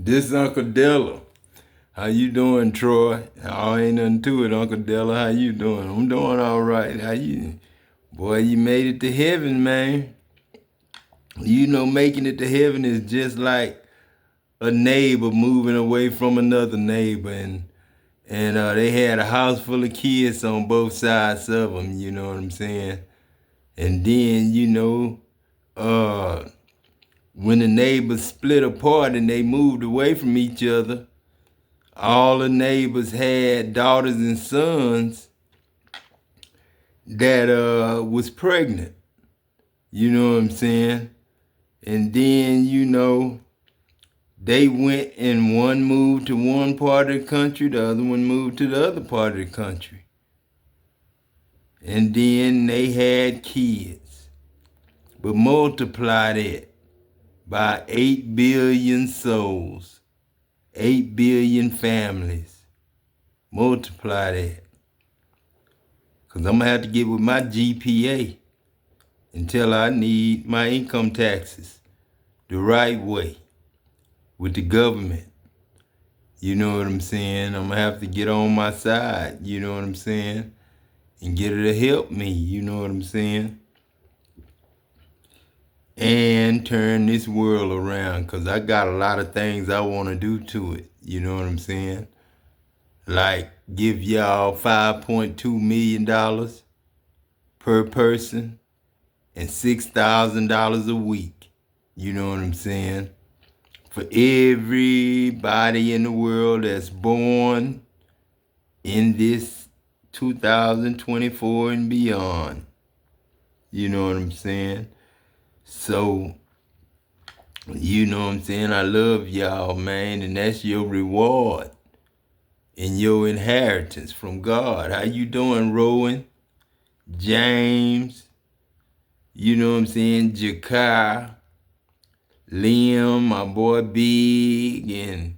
This Uncle Della. How you doing, Troy? Oh, ain't nothing to it, Uncle Della. How you doing? I'm doing all right. How you? Boy, you made it to heaven, man. You know, making it to heaven is just like a neighbor moving away from another neighbor, and they had a house full of kids on both sides of them. You know what I'm saying? And then uh, when the neighbors split apart and they moved away from each other, all the neighbors had daughters and sons that was pregnant. You know what I'm saying? And then they went and one moved to one part of the country, the other one moved to the other part of the country. And then they had kids. But multiply that by 8 billion souls, 8 billion families. Multiply that. Because I'm going to have to get with my GPA until I need my income taxes the right way with the government. You know what I'm saying? I'm going to have to get on my side, you know what I'm saying? And get her to help me, you know what I'm saying? And turn this world around, because I got a lot of things I want to do to it, you know what I'm saying? Like give y'all $5.2 million per person and $6,000 a week. You know what I'm saying? For everybody in the world that's born in this 2024 and beyond. You know what I'm saying? So, you know what I'm saying? I love y'all, man, and that's your reward and your inheritance from God. How you doing, Rowan? James? You know what I'm saying? Jakar, Liam, my boy Big, and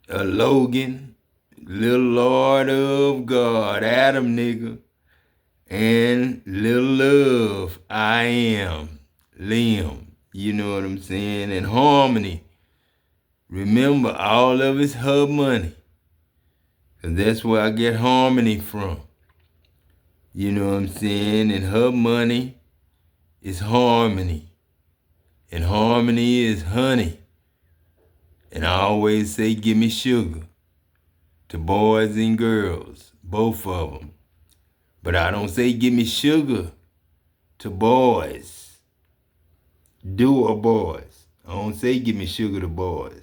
Logan, little Lord of God, Adam nigga, and little love, I am, Liam. You know what I'm saying? And Harmony. Remember, all of it's her money. Because that's where I get Harmony from. You know what I'm saying? And her money is Harmony. And Harmony is honey. And I always say, give me sugar to boys and girls, both of them. But I don't say, give me sugar to boys, dual boys. I don't say, give me sugar to boys.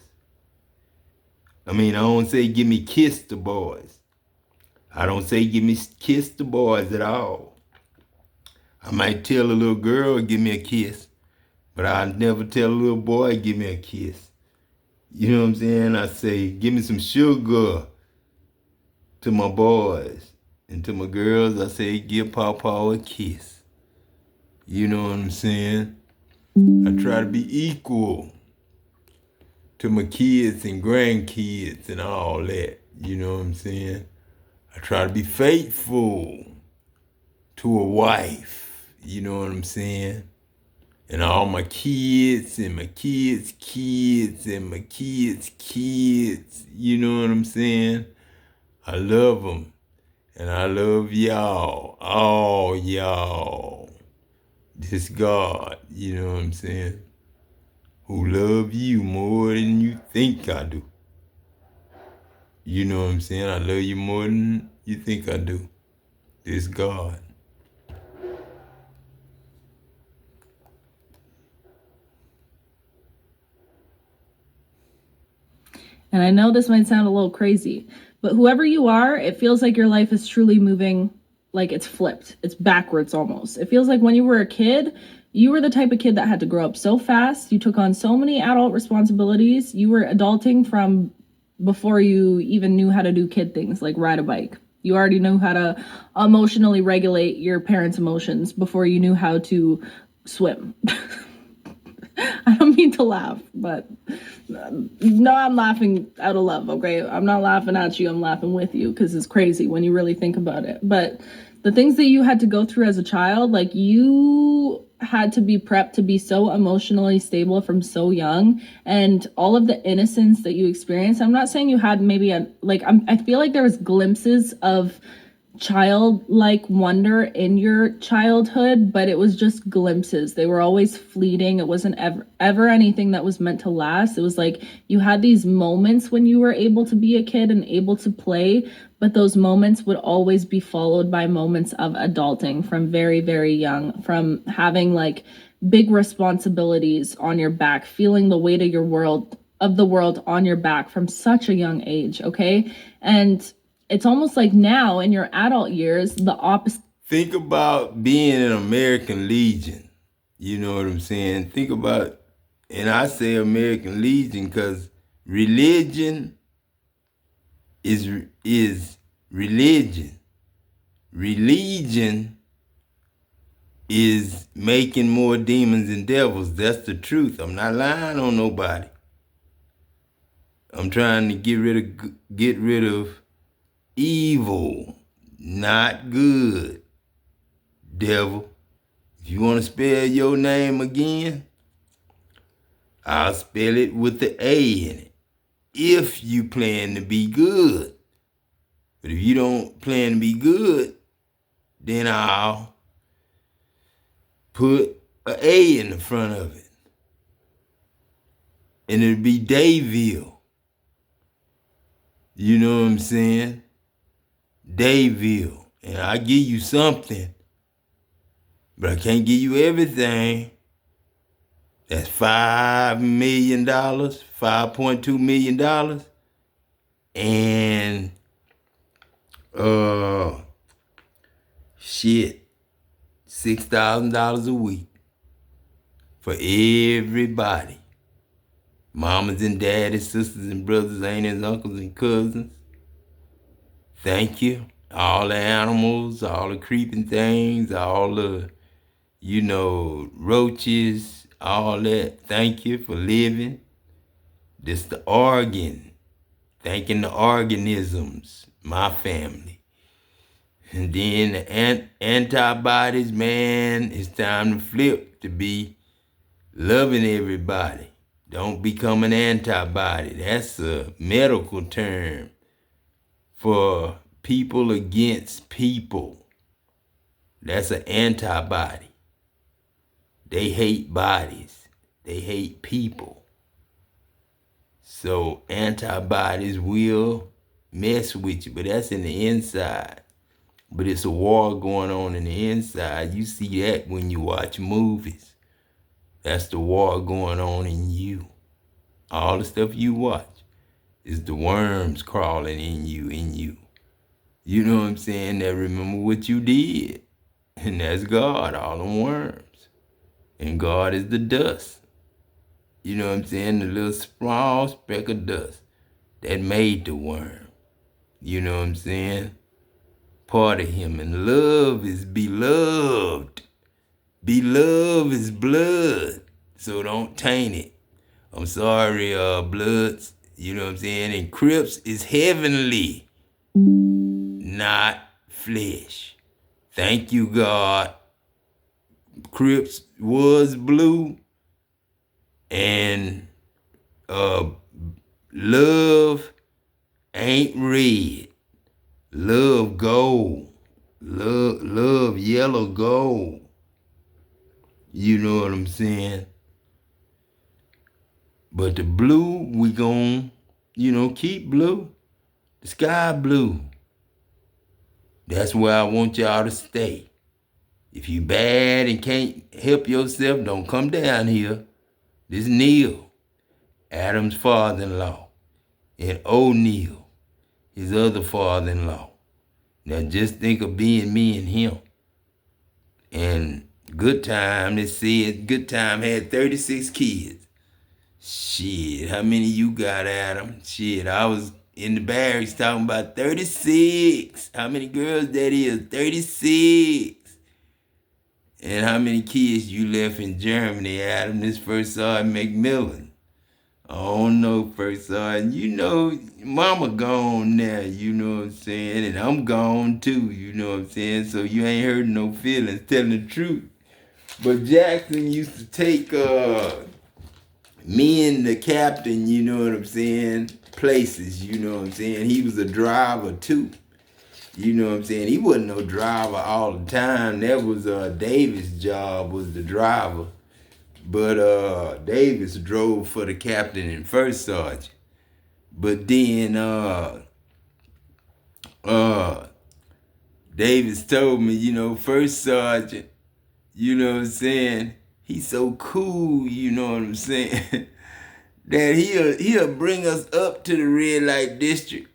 I don't say, give me kiss to boys. I don't say, give me kiss to boys at all. I might tell a little girl, give me a kiss, but I never tell a little boy, give me a kiss. You know what I'm saying? I say, give me some sugar to my boys. And to my girls, I say, give Pawpaw a kiss. You know what I'm saying? I try to be equal to my kids and grandkids and all that. You know what I'm saying? I try to be faithful to a wife. You know what I'm saying? And all my kids and my kids' kids and my kids' kids. You know what I'm saying? I love them. And I love y'all. All y'all. This God, you know what I'm saying? Who love you more than you think I do. You know what I'm saying? I love you more than you think I do. This God. And I know this might sound a little crazy, but whoever you are, it feels like your life is truly moving, like it's flipped. It's backwards almost. It feels like when you were a kid, you were the type of kid that had to grow up so fast. You took on so many adult responsibilities. You were adulting from before you even knew how to do kid things like ride a bike. You already knew how to emotionally regulate your parents' emotions before you knew how to swim. I don't mean to laugh, but no, I'm laughing out of love, okay? I'm not laughing at you, I'm laughing with you because it's crazy when you really think about it. But the things that you had to go through as a child, like you had to be prepped to be so emotionally stable from so young, and all of the innocence that you experienced. I'm not saying you had maybe I feel like there was glimpses of childlike wonder in your childhood, but it was just glimpses. They were always fleeting. It wasn't ever anything that was meant to last. It was like you had these moments when you were able to be a kid and able to play, but those moments would always be followed by moments of adulting from very, very young, from having like big responsibilities on your back, feeling the weight of the world on your back from such a young age, okay? And it's almost like now in your adult years, the opposite. Think about being an American Legion. You know what I'm saying? Think about, and I say American Legion because religion is religion. Religion is making more demons and devils. That's the truth. I'm not lying on nobody. I'm trying to get rid of evil, not good. Devil, if you want to spell your name again, I'll spell it with the A in it. If you plan to be good. But if you don't plan to be good, then I'll put an A in the front of it. And it'll be Dayville. You know what I'm saying? Dayville. And I give you something, but I can't give you everything. That's $5 million, $5.2 million. And $6,000 a week for everybody. Mamas and daddies, sisters and brothers, aunts, uncles and cousins. Thank you. All the animals, all the creeping things, all the, roaches, all that. Thank you for living. This the organ. Thanking the organisms, my family. And then the antibodies, man, it's time to flip to be loving everybody. Don't become an antibody. That's a medical term for people against people. That's an antibody. They hate bodies. They hate people. So antibodies will mess with you, but that's in the inside. But it's a war going on in the inside. You see that when you watch movies. That's the war going on in you. All the stuff you watch is the worms crawling in you. You know what I'm saying? That remember what you did. And that's God, all them worms. And God is the dust. You know what I'm saying? The little small speck of dust that made the worm. You know what I'm saying? Part of him. And love is beloved. Beloved is blood. So don't taint it. I'm sorry, Bloods. You know what I'm saying? And Crips is heavenly, not flesh. Thank you, God. Crips was blue, and love ain't red. Love gold. Love yellow gold. You know what I'm saying? But the blue, we gon', keep blue. The sky blue. That's where I want y'all to stay. If you bad and can't help yourself, don't come down here. This Neil, Adam's father-in-law, and O'Neal, his other father-in-law. Now just think of being me and him. And Good Time, they said Good Time had 36 kids. Shit, how many you got, Adam? Shit, I was in the barracks talking about 36. How many girls that is? 36. And how many kids you left in Germany, Adam? This first saw in Macmillan. I don't know, first saw it. Mama gone now, you know what I'm saying? And I'm gone too, you know what I'm saying? So you ain't hurt no feelings, telling the truth. But Jackson used to take me and the captain, you know what I'm saying, places, you know what I'm saying. He was a driver too. You know what I'm saying? He wasn't no driver all the time. That was Davis' job, was the driver. But Davis drove for the captain and first sergeant. But then Davis told me, you know, first sergeant, you know what I'm saying, he's so cool, you know what I'm saying, that he'll bring us up to the red light district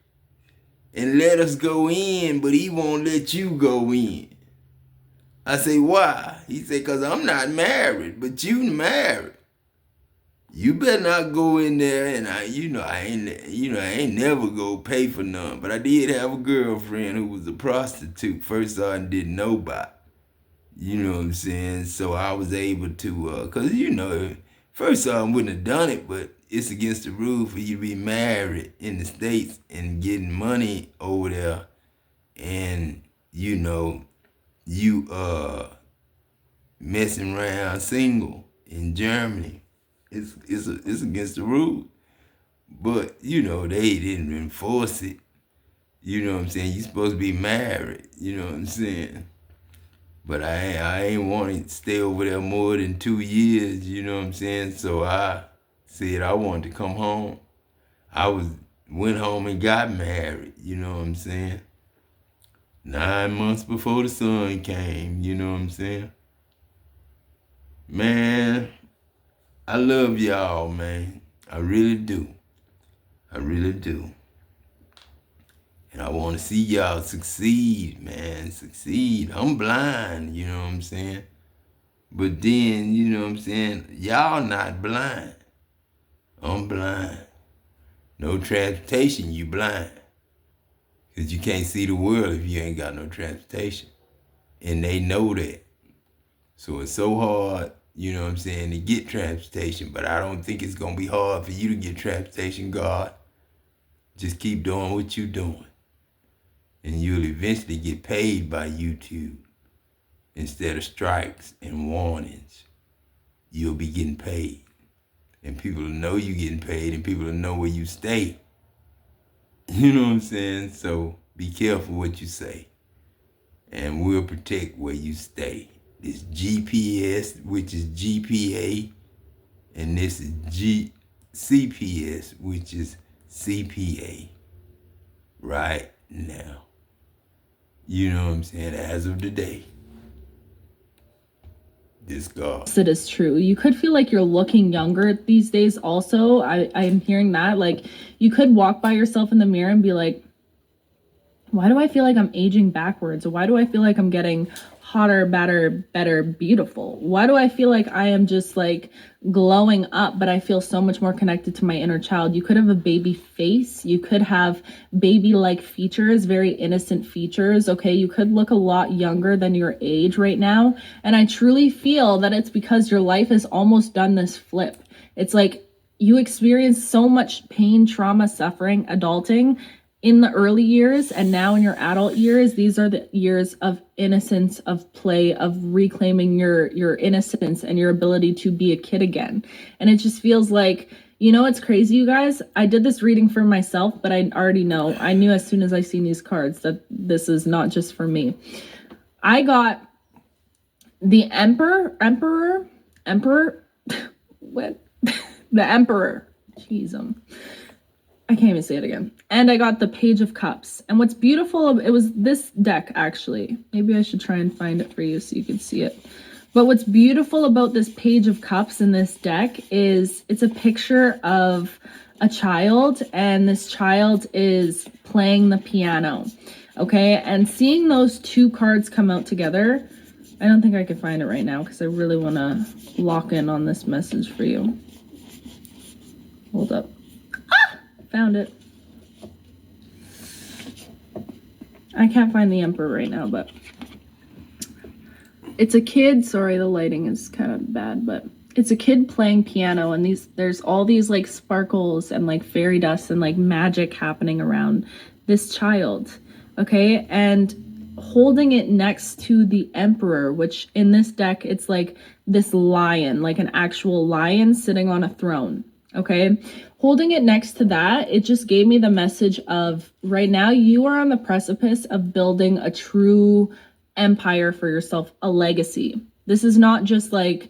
and let us go in, but he won't let you go in. I say, why? He said, because I'm not married, but you married. You better not go in there, and I ain't never go pay for none. But I did have a girlfriend who was a prostitute. First I didn't know about. You know what I'm saying? So I was able to, cause first I wouldn't have done it, but it's against the rule for you to be married in the States and getting money over there, and you messing around single in Germany. It's against the rule. But they didn't enforce it. You know what I'm saying? You're supposed to be married, you know what I'm saying? But I ain't want to stay over there more than 2 years, you know what I'm saying? So I said I wanted to come home. Went home and got married, you know what I'm saying? 9 months before the son came, you know what I'm saying? Man, I love y'all, man. I really do. I really do. And I want to see y'all succeed, man. Succeed. I'm blind, you know what I'm saying? But then, you know what I'm saying? Y'all not blind. I'm blind. No transportation, you blind. Because you can't see the world if you ain't got no transportation. And they know that. So it's so hard, you know what I'm saying, to get transportation. But I don't think it's going to be hard for you to get transportation, God. Just keep doing what you're doing. And you'll eventually get paid by YouTube. Instead of strikes and warnings, you'll be getting paid. And people will know you're getting paid, and people will know where you stay. You know what I'm saying? So be careful what you say. And we'll protect where you stay. This GPS, which is GPA, and this is CPS, which is CPA. Right now. You know what I'm saying? As of today. This God. It is true. You could feel like you're looking younger these days also. I'm hearing that. Like, you could walk by yourself in the mirror and be like, why do I feel like I'm aging backwards? Why do I feel like I'm getting hotter, better, beautiful? Why do I feel like I am just like glowing up, but I feel so much more connected to my inner child? You could have a baby face. You could have baby-like features, very innocent features. Okay, you could look a lot younger than your age right now. And I truly feel that it's because your life has almost done this flip. It's like you experience so much pain, trauma, suffering, adulting in the early years, and now in your adult years, these are the years of innocence, of play, of reclaiming your innocence and your ability to be a kid again. And it just feels like, it's crazy, you guys. I did this reading for myself, but I already know. I knew as soon as I seen these cards that this is not just for me. I got the emperor, what? The emperor. Jeez, I can't even say it again. And I got the Page of Cups. And what's beautiful, it was this deck, actually. Maybe I should try and find it for you so you can see it. But what's beautiful about this Page of Cups in this deck is it's a picture of a child, and this child is playing the piano. Okay, and seeing those two cards come out together, I don't think I can find it right now because I really want to lock in on this message for you. Hold up. Found it. I can't find the emperor right now, but it's a kid. Sorry, the lighting is kind of bad, but it's a kid playing piano, and there's all these like sparkles and like fairy dust and like magic happening around this child. Okay, and holding it next to the emperor, which in this deck it's like this lion, like an actual lion sitting on a throne. Okay. Holding it next to that, it just gave me the message of right now you are on the precipice of building a true empire for yourself, a legacy. This is not just like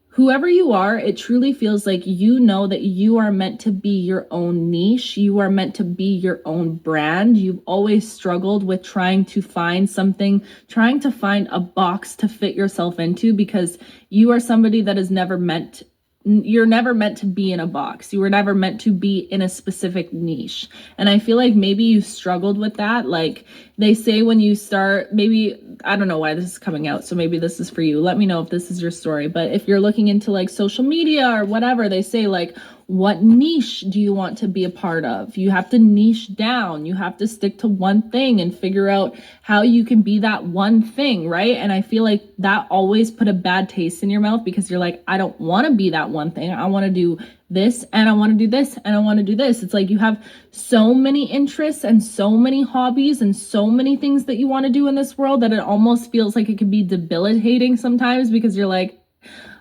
whoever you are, it truly feels like you know that you are meant to be your own niche. You are meant to be your own brand. You've always struggled with trying to find something, trying to find a box to fit yourself into, because you are somebody that is never meant, you're never meant to be in a box. You were never meant to be in a specific niche. And I feel like maybe you struggled with that. Like they say when you start, maybe, I don't know why this is coming out, so maybe this is for you. Let me know if this is your story. But if you're looking into like social media or whatever, they say like, what niche do you want to be a part of? You have to niche down. You have to stick to one thing and figure out how you can be that one thing, right? And I feel like that always put a bad taste in your mouth, because you're like, I don't want to be that one thing. I want to do this and I want to do this and I want to do this. It's like you have so many interests and so many hobbies and so many things that you want to do in this world that it almost feels like it can be debilitating sometimes, because you're like,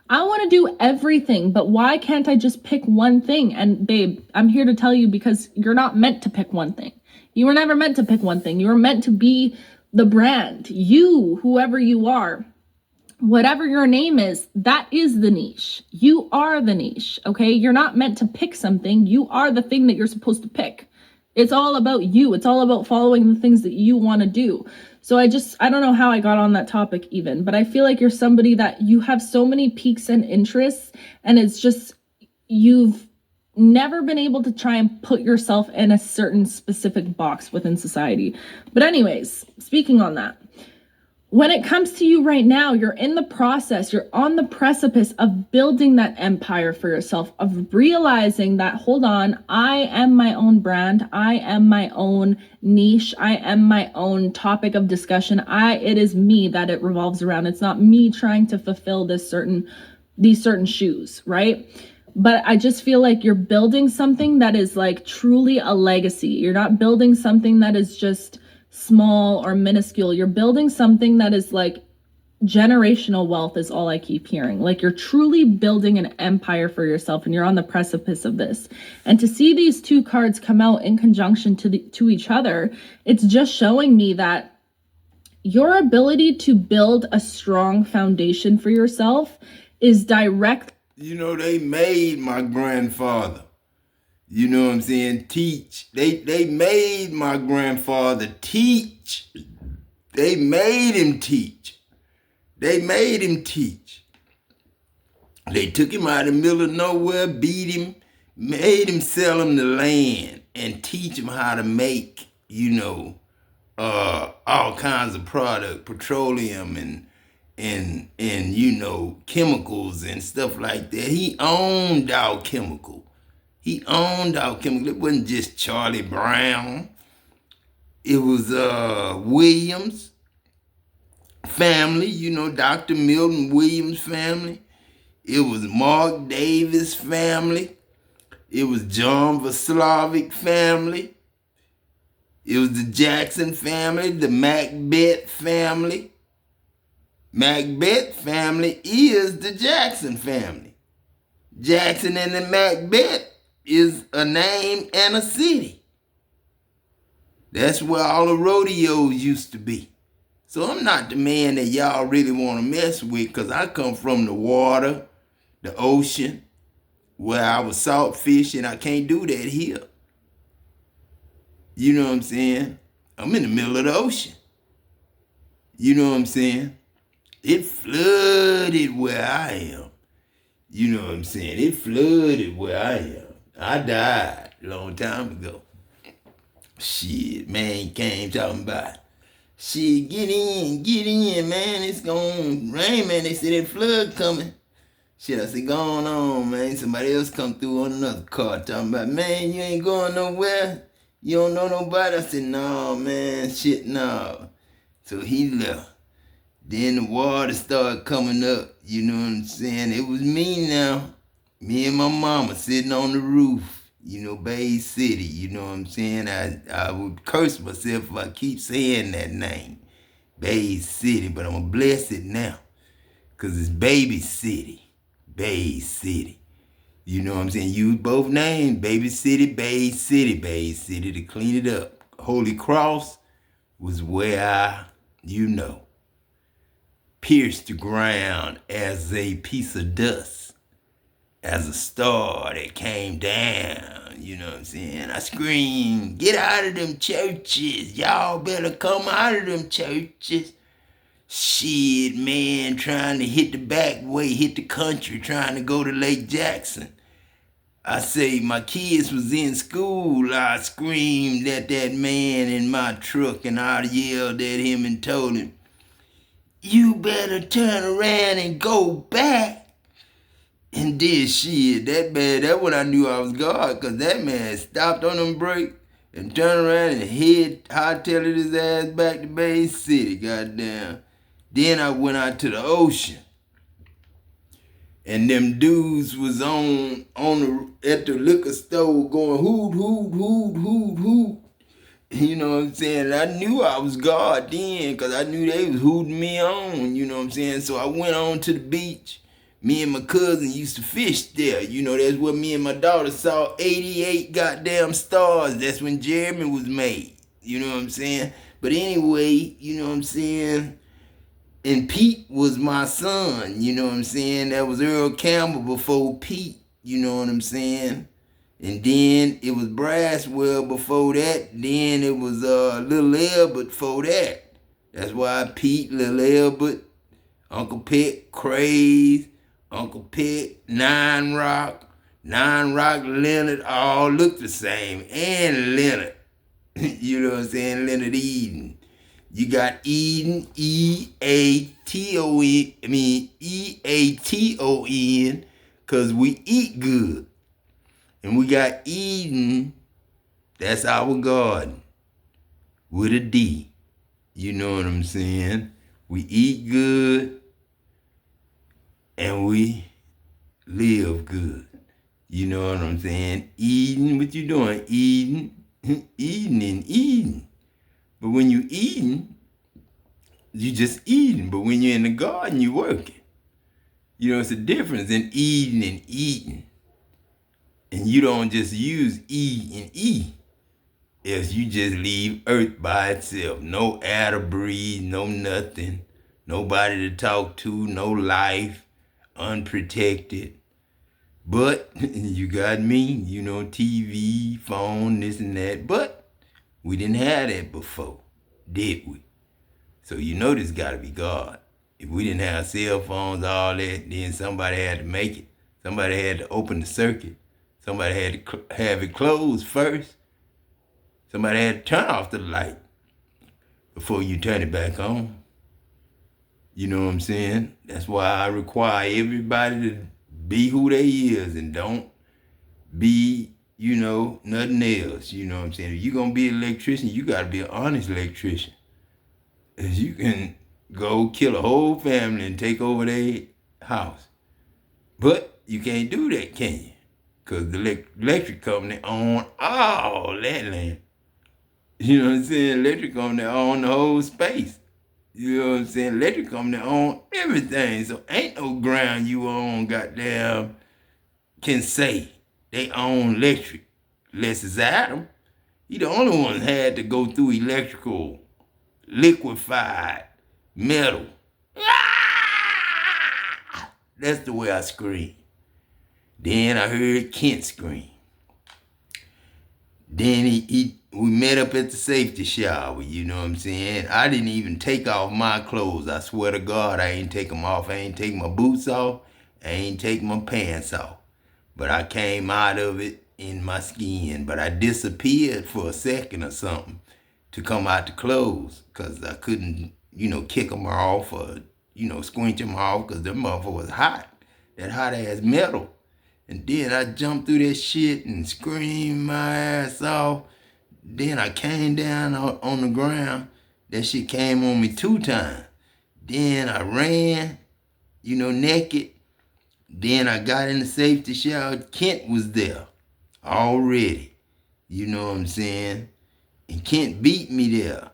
I want to do everything, but why can't I just pick one thing? And babe, I'm here to tell you, because you're not meant to pick one thing. You were never meant to pick one thing. You were meant to be the brand. You, whoever you are, whatever your name is, that is the niche. You are the niche, okay? You're not meant to pick something. You are the thing that you're supposed to pick. It's all about you. It's all about following the things that you want to do. So I don't know how I got on that topic even, but I feel like you're somebody that you have so many peaks and interests, and it's just, you've never been able to try and put yourself in a certain specific box within society. But anyways, speaking on that, when it comes to you right now, you're in the process, you're on the precipice of building that empire for yourself, of realizing that, hold on, I am my own brand. I am my own niche. I am my own topic of discussion. It is me that it revolves around. It's not me trying to fulfill these certain shoes, right? But I just feel like you're building something that is like truly a legacy. You're not building something that is just small or minuscule. You're building something that is like generational wealth, is all I keep hearing. Like you're truly building an empire for yourself, and you're on the precipice of this. And to see these two cards come out in conjunction to each other, it's just showing me that your ability to build a strong foundation for yourself is direct. You know, they made my grandfather, you know what I'm saying, teach. They made my grandfather teach. They made him teach. They made him teach. They took him out of the middle of nowhere, beat him, made him sell him the land and teach him how to make, you know, all kinds of product, petroleum and you know, chemicals and stuff like that. He owned Dow Chemical. He owned Dow Chemical. It wasn't just Charlie Brown. It was Williams family, you know, Dr. Milton Williams family. It was Mark Davis family. It was John Vaslavic family. It was the Jackson family, the Macbeth family. Macbeth family is the Jackson family. Jackson and the Macbeth is a name and a city. That's where all the rodeos used to be. So I'm not the man that y'all really want to mess with, because I come from the water, the ocean, where I was salt fishing. I can't do that here. You know what I'm saying? I'm in the middle of the ocean. You know what I'm saying? It flooded where I am. You know what I'm saying? It flooded where I am. I died a long time ago. Shit, man came talking about, shit, get in, man. It's gonna rain, man. They said that flood coming. Shit, I said, going on, man. Somebody else come through on another car talking about, man, you ain't going nowhere. You don't know nobody. I said, no, man, shit, no. So he left. Then the water started coming up, you know what I'm saying? It was me now. Me and my mama sitting on the roof, you know, Bay City, you know what I'm saying? I would curse myself if I keep saying that name, Bay City, but I'm going to bless it now. Because it's Baby City. Bay City. You know what I'm saying? Use both names, Baby City, Bay City, Bay City, to clean it up. Holy Cross was where I, pierced the ground as a piece of dust, as a star that came down. You know what I'm saying? I screamed, get out of them churches. Y'all better come out of them churches. Shit, man, trying to hit the back way, hit the country, trying to go to Lake Jackson. I say my kids was in school. I screamed at that man in my truck and I yelled at him and told him, you better turn around and go back. And then shit, that's when I knew I was God, because that man stopped on them brakes and turned around and hightailed his ass back to Bay City, goddamn. Then I went out to the ocean. And them dudes was at the liquor store going hoot, hoot, hoot, hoot, hoot. You know what I'm saying? And I knew I was God then, because I knew they was hooting me on, you know what I'm saying? So I went on to the beach. Me and my cousin used to fish there. You know, that's where me and my daughter saw 88 goddamn stars. That's when Jeremy was made. You know what I'm saying? But anyway, you know what I'm saying? And Pete was my son, you know what I'm saying? That was Earl Campbell before Pete, you know what I'm saying? And then it was Braswell before that. Then it was Little Elbert before that. That's why Pete, Little Elbert, Uncle Peck, Craze, Uncle Peck, Nine Rock, Leonard, all look the same. And Leonard, you know what I'm saying? Leonard Eden. You got Eden, E-A-T-O-N, because we eat good. And we got Eden, that's our garden, with a D. You know what I'm saying? We eat good, and we live good. You know what I'm saying? Eden, what you doing? Eden, eating and eating. But when you eating, you just eating. But when you're in the garden, you working. You know, it's a difference in eating and eating. And you don't just use E and E. Else you just leave Earth by itself. No air to breathe, no nothing. Nobody to talk to, no life, unprotected. But you got me, you know, TV, phone, this and that. But we didn't have that before, did we? So you know this got to be God. If we didn't have cell phones, all that, then somebody had to make it. Somebody had to open the circuit. Somebody had to have it closed first. Somebody had to turn off the light before you turn it back on. You know what I'm saying? That's why I require everybody to be who they is and don't be, you know, nothing else. You know what I'm saying? If you're going to be an electrician, you got to be an honest electrician. You can go kill a whole family and take over their house. But you can't do that, can you? Because the electric company own all that land. You know what I'm saying? Electric company own the whole space. You know what I'm saying? Electric company own everything. So ain't no ground you own, goddamn, can say they own electric. Unless it's Adam. He the only one had to go through electrical, liquefied metal. That's the way I scream. Then I heard Kent scream. Then we met up at the safety shower, you know what I'm saying? I didn't even take off my clothes. I swear to God, I ain't take them off. I ain't take my boots off. I ain't take my pants off. But I came out of it in my skin. But I disappeared for a second or something to come out the clothes because I couldn't, you know, kick them off or, you know, squinch them off because them motherfucker was hot. That hot ass metal. And then I jumped through that shit and screamed my ass off. Then I came down on the ground. That shit came on me 2 times. Then I ran, you know, naked. Then I got in the safety shower. Kent was there already. You know what I'm saying? And Kent beat me there.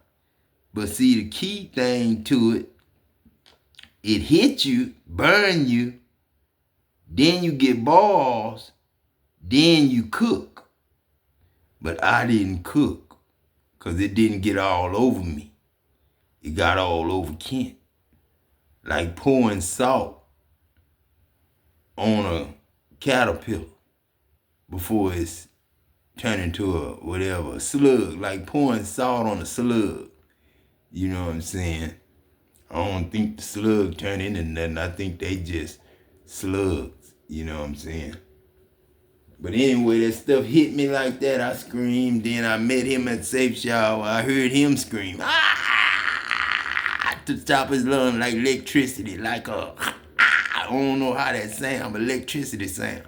But see, the key thing to it it hit you, burn you, then you get balls, then you cook. But I didn't cook because it didn't get all over me. It got all over Kent. Like pouring salt on a caterpillar before it's turned into a slug, like pouring salt on a slug. You know what I'm saying? I don't think the slug turned into nothing. I think they just slugs. You know what I'm saying? But anyway, that stuff hit me like that. I screamed. Then I met him at Safe Shower. I heard him scream, to the top of his lungs like electricity, like I don't know how that sound, but electricity sound.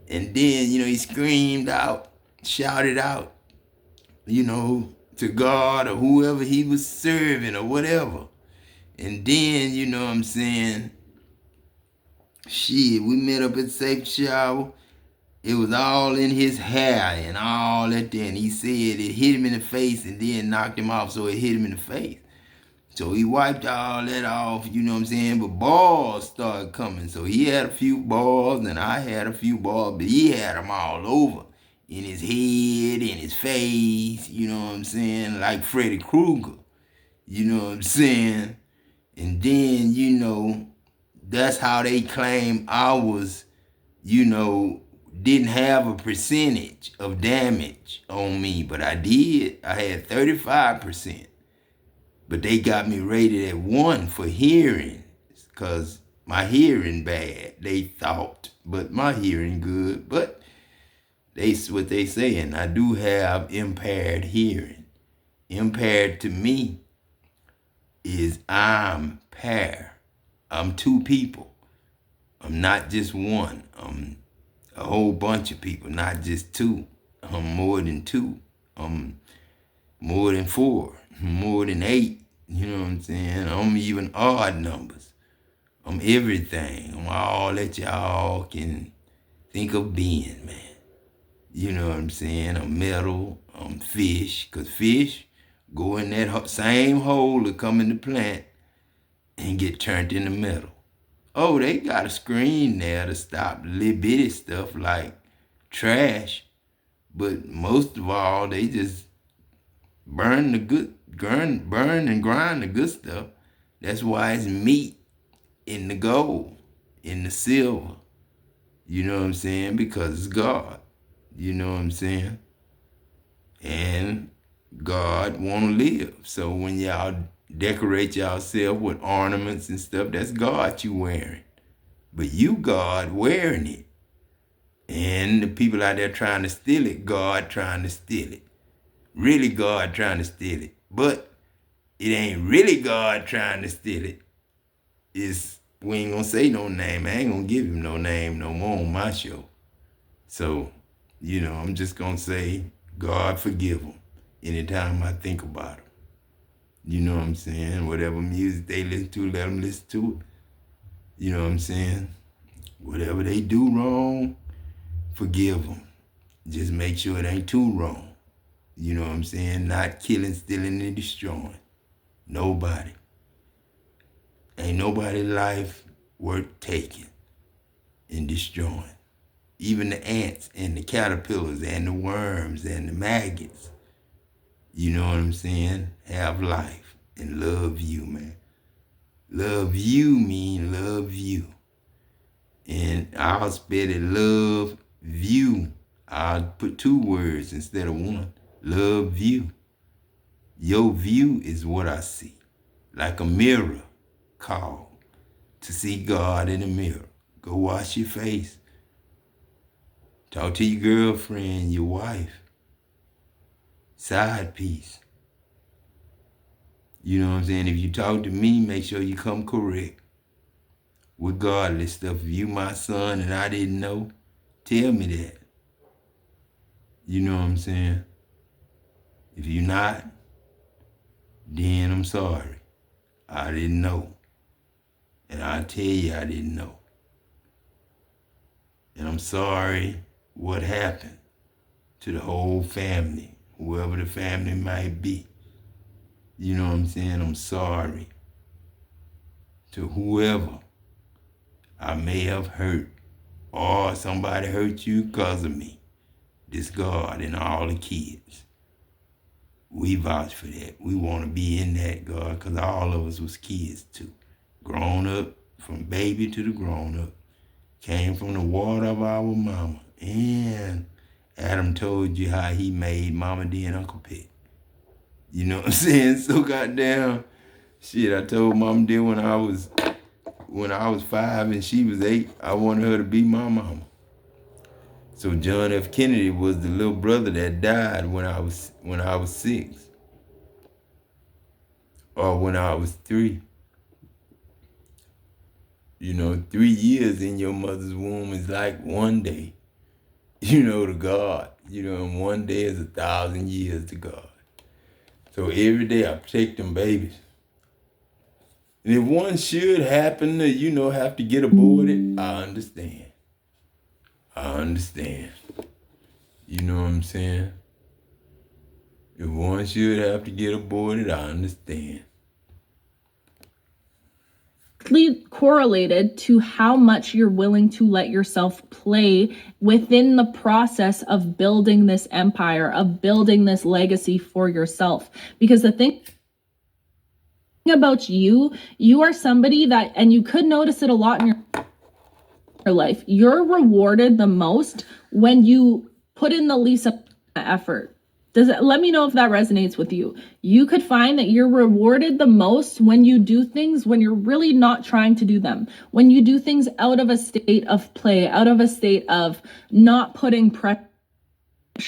And then, he screamed out, shouted out, to God or whoever he was serving or whatever. And then, you know what I'm saying, shit, we met up at Safe Shower. It was all in his hair and all that there. And he said it hit him in the face and then knocked him off, so it hit him in the face. So he wiped all that off, you know what I'm saying? But balls started coming. So he had a few balls and I had a few balls, but he had them all over. In his head, in his face, you know what I'm saying? Like Freddy Krueger, you know what I'm saying? And then, that's how they claim I was, didn't have a percentage of damage on me, but I did. I had 35%. But they got me rated at 1 for hearing, because my hearing bad, they thought, but my hearing good. But that's what they saying. I do have impaired hearing. Impaired to me is I'm pair. I'm two people. I'm not just one. I'm a whole bunch of people, not just two. I'm more than two. I'm more than 4. I'm more than 8. You know what I'm saying? I'm even odd numbers. I'm everything. I'm all that y'all can think of being, man. You know what I'm saying? I'm metal. I'm fish. Because fish go in that same hole that come in the plant and get turned into metal. Oh, they got a screen there to stop little bitty stuff like trash. But most of all, they just burn and grind the good stuff. That's why it's meat in the gold, in the silver. You know what I'm saying? Because it's God. You know what I'm saying? And God want to live. So when y'all decorate yourself with ornaments and stuff, that's God you wearing. But you, God, wearing it. And the people out there trying to steal it, God trying to steal it. Really God trying to steal it. But it ain't really God trying to steal it. We ain't gonna say no name. I ain't gonna give him no name no more on my show. So, I'm just gonna say, God forgive them anytime I think about them. You know what I'm saying? Whatever music they listen to, let them listen to it. You know what I'm saying? Whatever they do wrong, forgive them. Just make sure it ain't too wrong. You know what I'm saying? Not killing, stealing, and destroying. Nobody. Ain't nobody's life worth taking and destroying. Even the ants and the caterpillars and the worms and the maggots, you know what I'm saying, have life and love you, man. Love you mean love you. And I'll spell it love you. I'll put 2 words instead of 1. Love you. Your view is what I see. Like a mirror called to see God in the mirror. Go wash your face. Talk to your girlfriend, your wife. Side piece. You know what I'm saying? If you talk to me, make sure you come correct. Regardless of if you my son and I didn't know, tell me that. You know what I'm saying? If you're not, then I'm sorry. I didn't know. And I'll tell you I didn't know. And I'm sorry what happened to the whole family, whoever the family might be. You know what I'm saying? I'm sorry to whoever I may have hurt, or somebody hurt you because of me. This God and all the kids, we vouch for that. We want to be in that, God, because all of us was kids too. Grown up, from baby to the grown up. Came from the water of our mama. And Adam told you how he made Mama D and Uncle Pet. You know what I'm saying? So goddamn shit, I told Mama D when I was 5 and she was 8, I wanted her to be my mama. So John F. Kennedy was the little brother that died when I was 6. Or when I was 3. 3 years in your mother's womb is like one day, to God. And one day is 1,000 years to God. So every day I protect them babies. And if one should happen to, have to get aborted, I understand. You know what I'm saying? If one should have to get aborted, I understand. Correlated to how much you're willing to let yourself play within the process of building this empire, of building this legacy for yourself. Because the thing about you are somebody that, and you could notice it a lot in your life, you're rewarded the most when you put in the least effort. Let me know if that resonates with you. You could find that you're rewarded the most when you do things when you're really not trying to do them. When you do things out of a state of play, out of a state of not putting pressure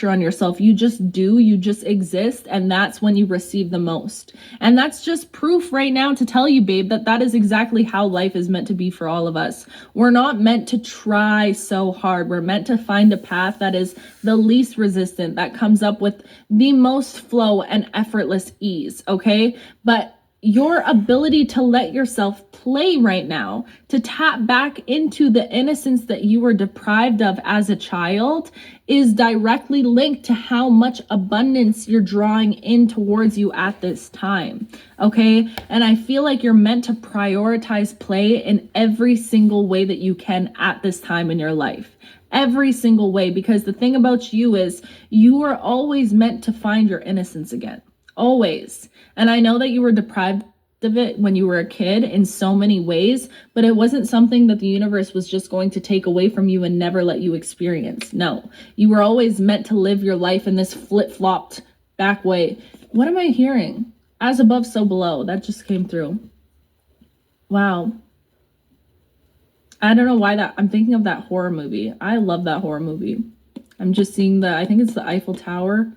on yourself. You just do, you just exist, and that's when you receive the most. And that's just proof right now to tell you, babe, that is exactly how life is meant to be for all of us. We're not meant to try so hard. We're meant to find a path that is the least resistant, that comes up with the most flow and effortless ease, okay? But your ability to let yourself play right now, to tap back into the innocence that you were deprived of as a child, is directly linked to how much abundance you're drawing in towards you at this time, okay? And I feel like you're meant to prioritize play in every single way that you can at this time in your life. Every single way, because the thing about you is you are always meant to find your innocence again. Always. And I know that you were deprived of it when you were a kid in so many ways, but it wasn't something that the universe was just going to take away from you and never let you experience. No, you were always meant to live your life in this flip-flopped back way. What am I hearing? As above, so below. That just came through. Wow. I don't know why I'm thinking of that horror movie. I love that horror movie. I'm just seeing I think it's the Eiffel Tower.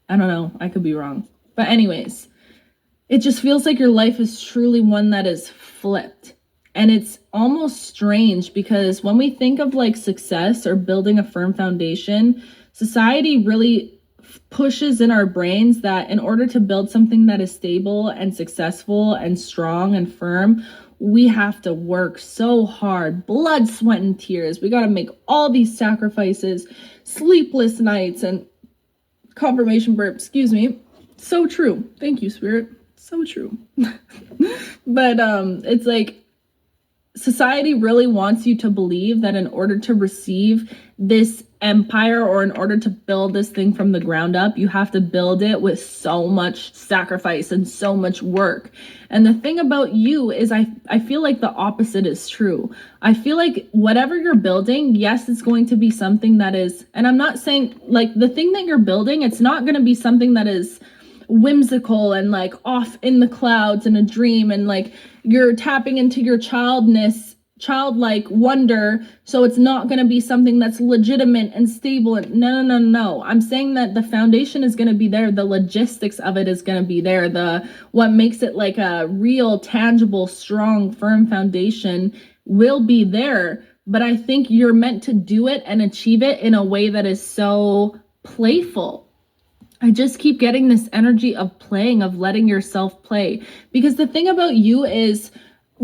I don't know. I could be wrong. But anyways, it just feels like your life is truly one that is flipped. And it's almost strange because when we think of like success or building a firm foundation, society really pushes in our brains that in order to build something that is stable and successful and strong and firm, we have to work so hard, blood, sweat, and tears. We got to make all these sacrifices, sleepless nights, and confirmation burp, excuse me. So true. Thank you, Spirit. So true. But it's like society really wants you to believe that in order to receive this empire or in order to build this thing from the ground up, you have to build it with so much sacrifice and so much work. And the thing about you is I feel like the opposite is true. I feel like whatever you're building, yes, it's going to be something that is, and I'm not saying like the thing that you're building, it's not going to be something that is whimsical and like off in the clouds in a dream and like you're tapping into your childlike wonder, so it's not going to be something that's legitimate and stable. And no. I'm saying that the foundation is going to be there, the logistics of it is going to be there, what makes it like a real, tangible, strong, firm foundation will be there. But I think you're meant to do it and achieve it in a way that is so playful. I just keep getting this energy of playing, of letting yourself play. Because the thing about you is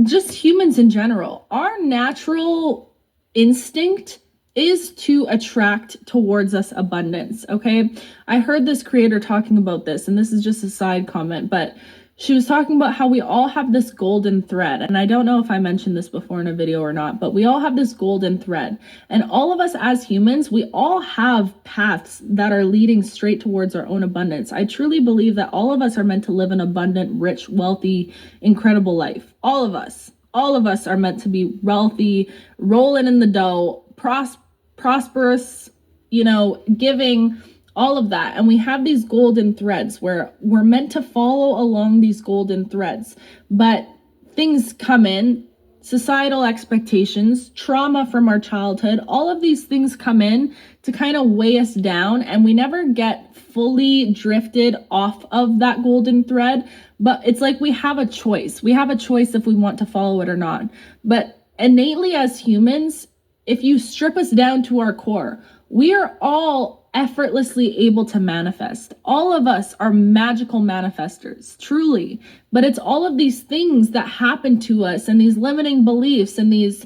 just humans in general, our natural instinct is to attract towards us abundance, okay? I heard this creator talking about this, and this is just a side comment, but she was talking about how we all have this golden thread. And I don't know if I mentioned this before in a video or not, but we all have this golden thread. And all of us as humans, we all have paths that are leading straight towards our own abundance. I truly believe that all of us are meant to live an abundant, rich, wealthy, incredible life. All of us. All of us are meant to be wealthy, rolling in the dough, prosperous, giving, all of that. And we have these golden threads where we're meant to follow along these golden threads. But things come in, societal expectations, trauma from our childhood, all of these things come in to kind of weigh us down, and we never get fully drifted off of that golden thread. But it's like we have a choice. We have a choice if we want to follow it or not. But innately as humans, if you strip us down to our core, we are all effortlessly able to manifest. All of us are magical manifestors, truly. But it's all of these things that happen to us, and these limiting beliefs, and these,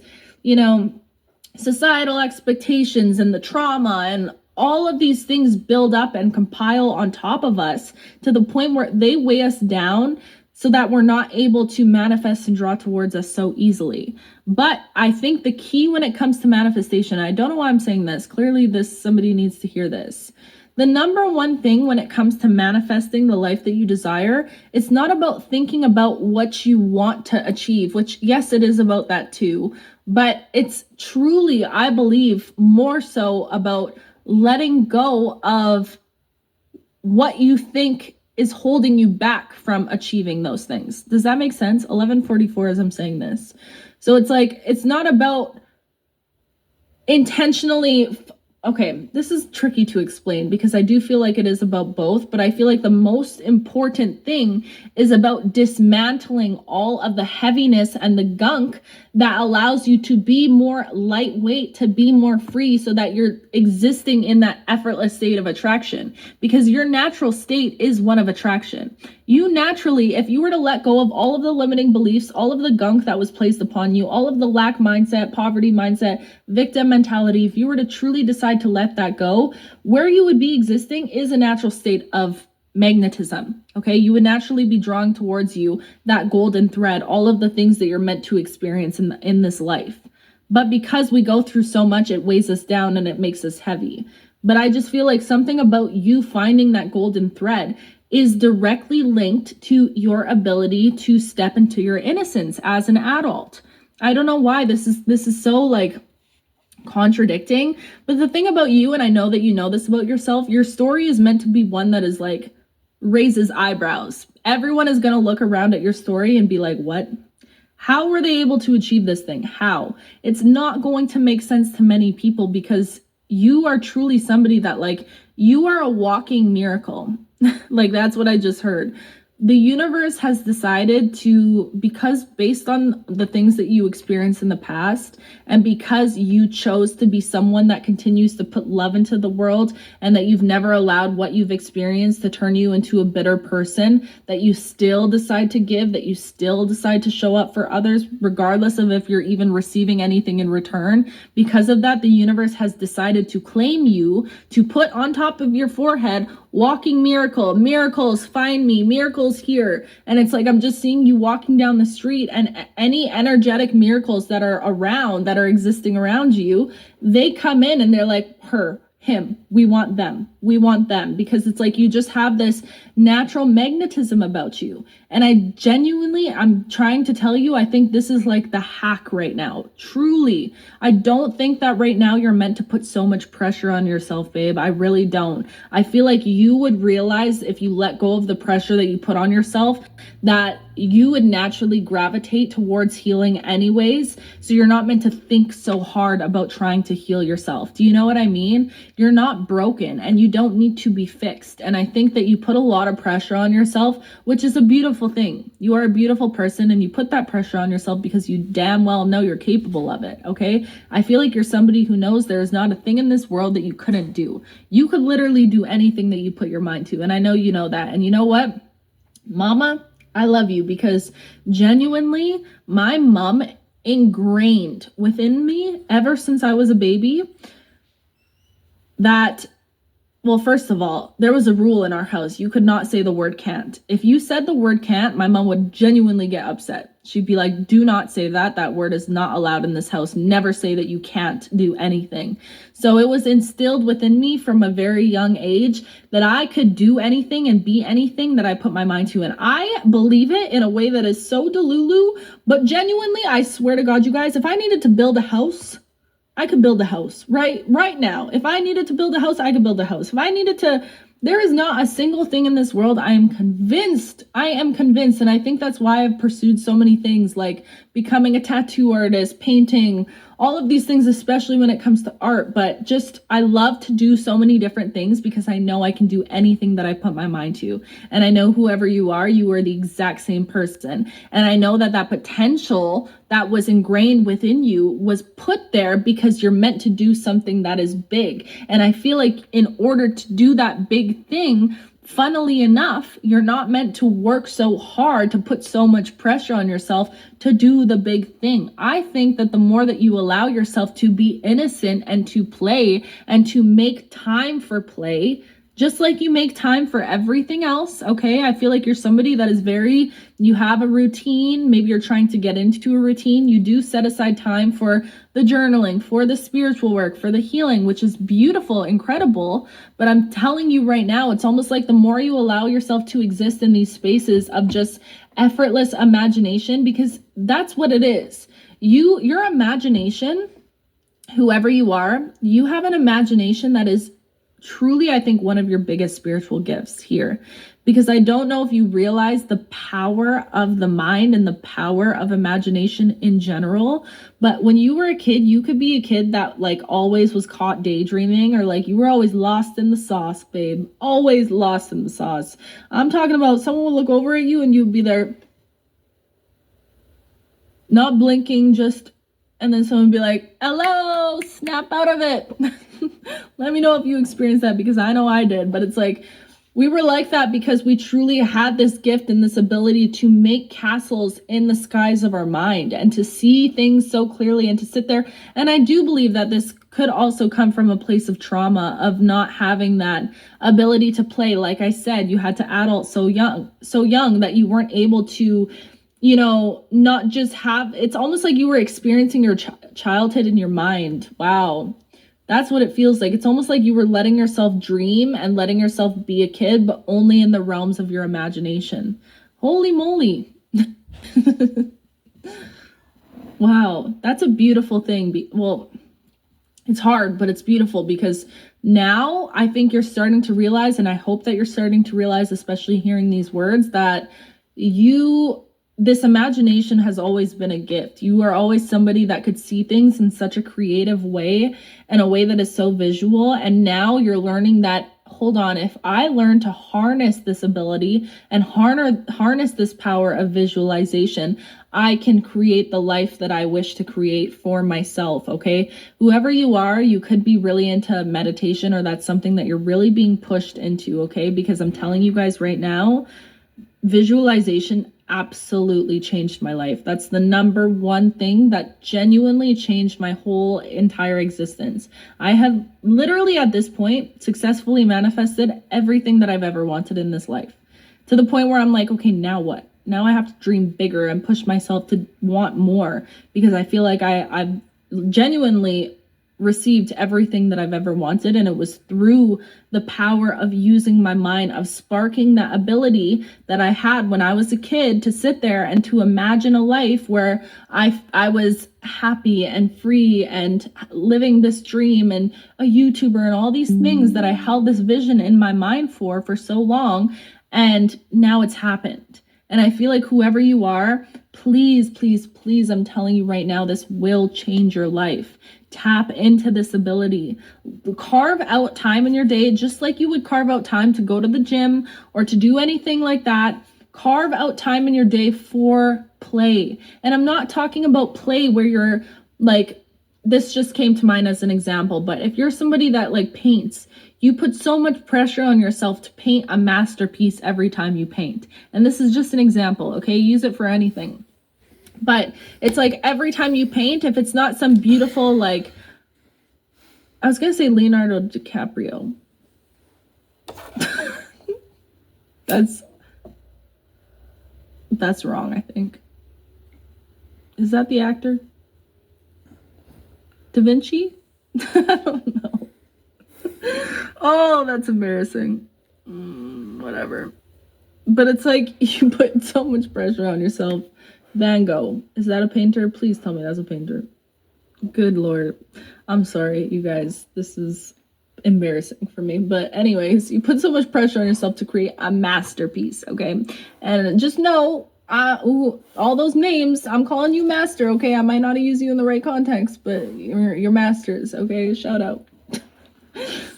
societal expectations, and the trauma, and all of these things build up and compile on top of us to the point where they weigh us down, so that we're not able to manifest and draw towards us so easily. But I think the key when it comes to manifestation, I don't know why I'm saying this, clearly somebody needs to hear this. The number one thing when it comes to manifesting the life that you desire, it's not about thinking about what you want to achieve, which yes, it is about that too, but it's truly, I believe, more so about letting go of what you think is holding you back from achieving those things. Does that make sense? 11:44 as I'm saying this. So it's like, it's not about intentionally, okay, this is tricky to explain because I do feel like it is about both, but I feel like the most important thing is about dismantling all of the heaviness and the gunk that allows you to be more lightweight, to be more free, so that you're existing in that effortless state of attraction, because your natural state is one of attraction. You naturally, if you were to let go of all of the limiting beliefs, all of the gunk that was placed upon you, all of the lack mindset, poverty mindset, victim mentality, if you were to truly decide to let that go, where you would be existing is a natural state of magnetism. Okay, you would naturally be drawing towards you that golden thread, all of the things that you're meant to experience in this life. But because we go through so much, it weighs us down and it makes us heavy. But I just feel like something about you finding that golden thread is directly linked to your ability to step into your innocence as an adult. I don't know why this is so like contradicting, but the thing about you, and I know that you know this about yourself, your story is meant to be one that is like raises eyebrows. Everyone is going to look around at your story and be like, what? How were they able to achieve this thing? How? It's not going to make sense to many people because you are truly somebody that, like, you are a walking miracle. Like, that's what I just heard. The universe has decided to, because based on the things that you experienced in the past, and because you chose to be someone that continues to put love into the world, and that you've never allowed what you've experienced to turn you into a bitter person, that you still decide to give, that you still decide to show up for others, regardless of if you're even receiving anything in return. Because of that, the universe has decided to claim you, to put on top of your forehead, walking miracle, miracles find me, miracles here. And it's like, I'm just seeing you walking down the street, and any energetic miracles that are around, that are existing around you, they come in and they're like, her, him, we want them, because it's like you just have this natural magnetism about you. And I'm trying to tell you, I think this is like the hack right now. Truly, I don't think that right now you're meant to put so much pressure on yourself, babe. I really don't. I feel like you would realize, if you let go of the pressure that you put on yourself, that you would naturally gravitate towards healing anyways. So you're not meant to think so hard about trying to heal yourself. Do you know what I mean? You're not broken and you don't need to be fixed. And I think that you put a lot of pressure on yourself, which is a beautiful thing. You are a beautiful person, and you put that pressure on yourself because you damn well know you're capable of it. Okay. I feel like you're somebody who knows there is not a thing in this world that you couldn't do. You could literally do anything that you put your mind to. And I know you know that. And you know what, mama, I love you, because genuinely my mom ingrained within me ever since I was a baby that Well, first of all, there was a rule in our house. You could not say the word can't. If you said the word can't, my mom would genuinely get upset. She'd be like, do not say that. That word is not allowed in this house. Never say that you can't do anything. So it was instilled within me from a very young age that I could do anything and be anything that I put my mind to. And I believe it in a way that is so delulu, but genuinely, I swear to God, you guys, if I needed to build a house, I could build a house right now. If I needed to build a house, I could build a house. If I needed to, there is not a single thing in this world. I am convinced. And I think that's why I've pursued so many things like becoming a tattoo artist, painting, all of these things, especially when it comes to art. But just, I love to do so many different things because I know I can do anything that I put my mind to. And I know whoever you are the exact same person. And I know that potential that was ingrained within you was put there because you're meant to do something that is big. And I feel like in order to do that big thing, funnily enough, you're not meant to work so hard to put so much pressure on yourself to do the big thing. I think that the more that you allow yourself to be innocent and to play and to make time for play, just like you make time for everything else, okay? I feel like you're somebody that is you have a routine. Maybe you're trying to get into a routine. You do set aside time for the journaling, for the spiritual work, for the healing, which is beautiful, incredible. But I'm telling you right now, it's almost like the more you allow yourself to exist in these spaces of just effortless imagination, because that's what it is. Your imagination, whoever you are, you have an imagination that is truly, I think, one of your biggest spiritual gifts here, because I don't know if you realize the power of the mind and the power of imagination in general. But when you were a kid, you could be a kid that like always was caught daydreaming, or like you were always lost in the sauce, babe, always lost in the sauce. I'm talking about someone would look over at you and you'd be there, not blinking, and then someone would be like, hello, snap out of it. Let me know if you experienced that, because I know I did. But it's like, we were like that because we truly had this gift and this ability to make castles in the skies of our mind and to see things so clearly and to sit there. And I do believe that this could also come from a place of trauma, of not having that ability to play. Like I said, you had to adult so young that you weren't able to, not just have, it's almost like you were experiencing your childhood in your mind. Wow. That's what it feels like. It's almost like you were letting yourself dream and letting yourself be a kid, but only in the realms of your imagination. Holy moly. Wow. That's a beautiful thing. Well, it's hard, but it's beautiful, because now I think you're starting to realize, and I hope that you're starting to realize, especially hearing these words, that this imagination has always been a gift. You are always somebody that could see things in such a creative way, and a way that is so visual. And now you're learning that, hold on, if I learn to harness this ability and harness this power of visualization, I can create the life that I wish to create for myself, okay? Whoever you are, you could be really into meditation, or that's something that you're really being pushed into, okay? Because I'm telling you guys right now, visualization absolutely changed my life. That's the number one thing that genuinely changed my whole entire existence. I have literally at this point successfully manifested everything that I've ever wanted in this life, to the point where I'm like, okay, now what? Now I have to dream bigger and push myself to want more, because I feel like I've genuinely received everything that I've ever wanted. And it was through the power of using my mind, of sparking that ability that I had when I was a kid to sit there and to imagine a life where I was happy and free and living this dream, and a YouTuber and all these things that I held this vision in my mind for so long. And now it's happened. And I feel like whoever you are, please, please, please, I'm telling you right now, this will change your life. Tap into this ability. Carve out time in your day, just like you would carve out time to go to the gym or to do anything like that. Carve out time in your day for play. And I'm not talking about play where you're like, this just came to mind as an example, but if you're somebody that like paints, you put so much pressure on yourself to paint a masterpiece every time you paint. And this is just an example, okay? Use it for anything. But it's like every time you paint, if it's not some beautiful, like, I was going to say Leonardo DiCaprio. That's wrong, I think. Is that the actor? Da Vinci? I don't know. Oh, that's embarrassing. Whatever. But it's like you put so much pressure on yourself. Van Gogh. Is that a painter? Please tell me that's a painter. Good Lord. I'm sorry, you guys. This is embarrassing for me. But anyways, you put so much pressure on yourself to create a masterpiece, okay? And just know, all those names, I'm calling you master, okay? I might not use you in the right context, but you're masters, okay? Shout out.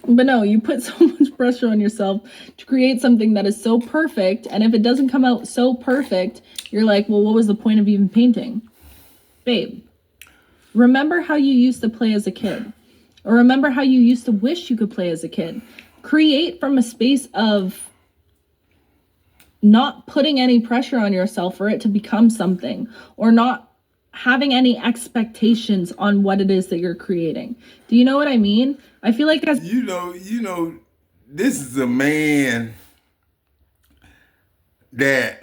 But no, you put so much pressure on yourself to create something that is so perfect, and if it doesn't come out so perfect, you're like, well, what was the point of even painting? Babe, remember how you used to play as a kid, or remember how you used to wish you could play as a kid. Create from a space of not putting any pressure on yourself for it to become something, or not having any expectations on what it is that you're creating. Do you know what I mean? I feel like as You know, this is a man that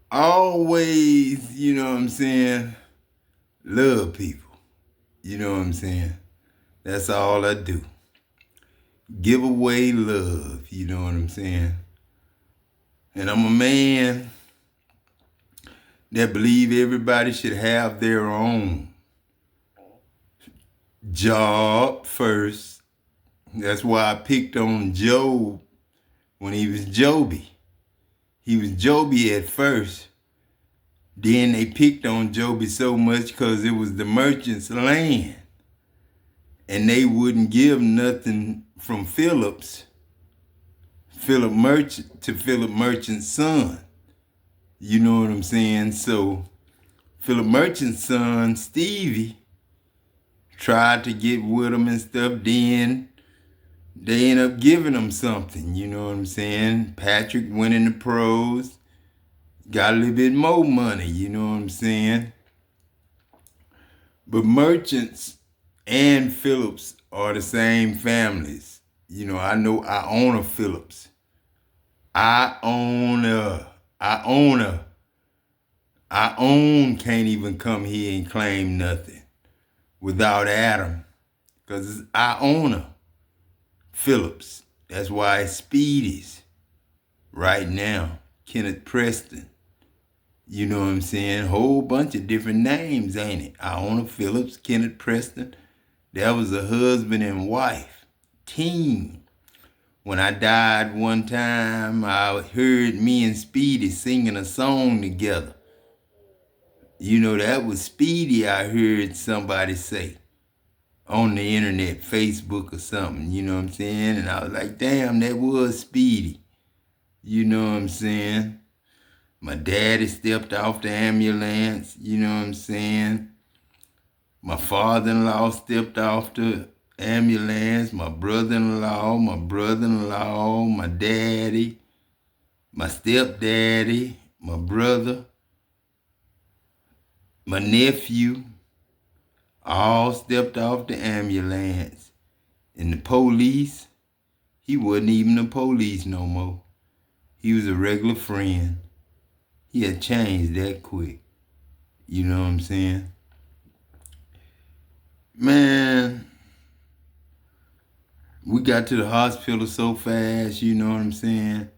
always, you know what I'm saying, love people. You know what I'm saying? That's all I do. Give away love, you know what I'm saying? And I'm a man that believe everybody should have their own job first. That's why I picked on Job when he was Joby. He was Joby at first. Then they picked on Joby so much because it was the merchant's land. And they wouldn't give nothing from Philip Merchant's son. You know what I'm saying? So Philip Merchant's son, Stevie, tried to get with him and stuff. Then they end up giving him something. You know what I'm saying? Patrick went in the pros, got a little bit more money. You know what I'm saying? But Merchants and Phillips are the same families. You know I own a Phillips. I own can't even come here and claim nothing without Adam. Because I own a Phillips. That's why it's Speedy's right now. Kenneth Preston. You know what I'm saying? Whole bunch of different names, ain't it? I own a Phillips, Kenneth Preston. That was a husband and wife team. When I died one time, I heard me and Speedy singing a song together. You know, that was Speedy, I heard somebody say on the internet, Facebook or something, you know what I'm saying? And I was like, damn, that was Speedy. You know what I'm saying? My daddy stepped off the ambulance, you know what I'm saying? My father-in-law stepped off the ambulance, my brother-in-law, my daddy, my stepdaddy, my brother, my nephew, all stepped off the ambulance. And the police, he wasn't even the police no more. He was a regular friend. He had changed that quick. You know what I'm saying? Man, we got to the hospital so fast, you know what I'm saying?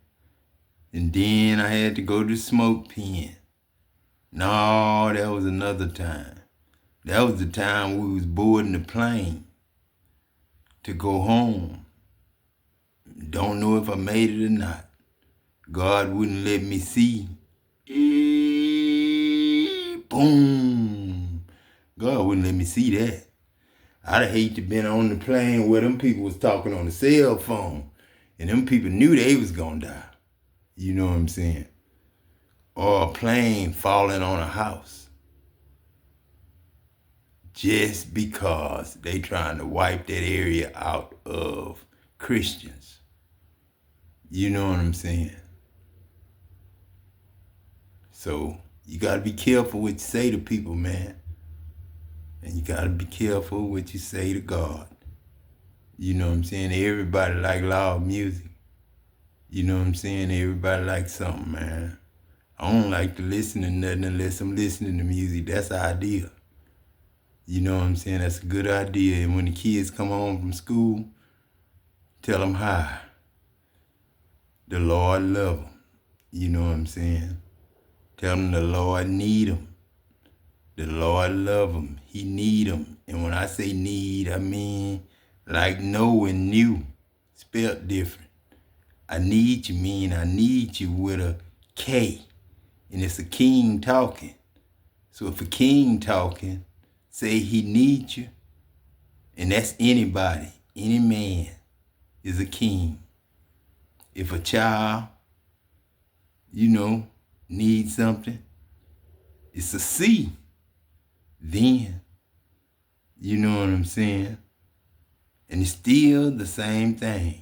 And then I had to go to the smoke pen. No, that was another time. That was the time we was boarding the plane to go home. Don't know if I made it or not. God wouldn't let me see. Boom. God wouldn't let me see that. I'd hate to been on the plane where them people was talking on the cell phone and them people knew they was gonna die. You know what I'm saying? Or a plane falling on a house. Just because they trying to wipe that area out of Christians. You know what I'm saying? So you gotta be careful what you say to people, man. And you gotta be careful what you say to God. You know what I'm saying? Everybody like loud music. You know what I'm saying? Everybody like something, man. I don't like to listen to nothing unless I'm listening to music. That's the idea. You know what I'm saying? That's a good idea. And when the kids come home from school, tell them hi. The Lord love them. You know what I'm saying? Tell them the Lord need them. The Lord love them. He need them. And when I say need, I mean like know and new. Spelled different. I need you mean I need you with a K. And it's a king talking. So if a king talking, say he needs you, and that's anybody, any man is a king. If a child, needs something, it's a C. Then, you know what I'm saying? And it's still the same thing.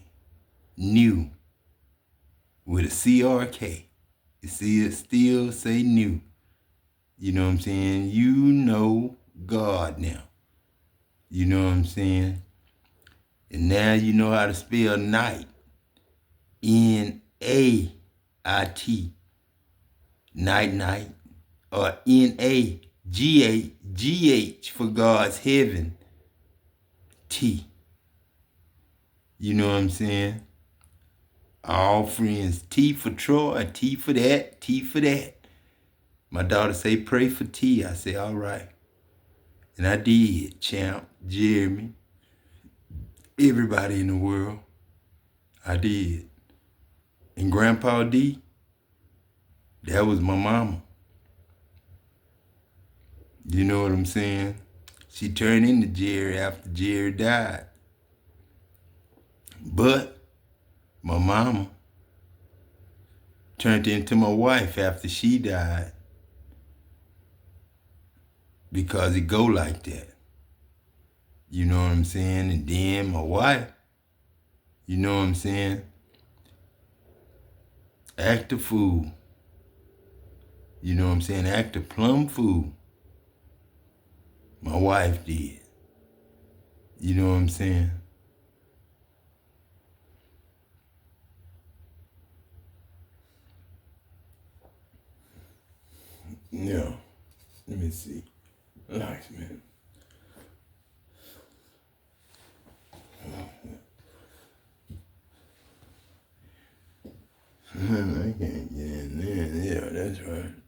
New. With a CRK. It still say new. You know what I'm saying? You know God now. You know what I'm saying? And now you know how to spell night. N-A-I-T. Night, night. Or N-A-G-H for God's heaven. T. You know what I'm saying? All friends. T for Troy, T for that, T for that. My daughter say, pray for T. I say, all right. And I did, Champ, Jeremy, everybody in the world. I did. And Grandpa D, that was my mama. You know what I'm saying? She turned into Jerry after Jerry died. But my mama turned into my wife after she died. Because it go like that. You know what I'm saying? And then my wife, you know what I'm saying? Act a fool. You know what I'm saying? Act a plumb fool. My wife did. You know what I'm saying? Yeah. Let me see. Relax, man. I can't get in there. Yeah, that's right.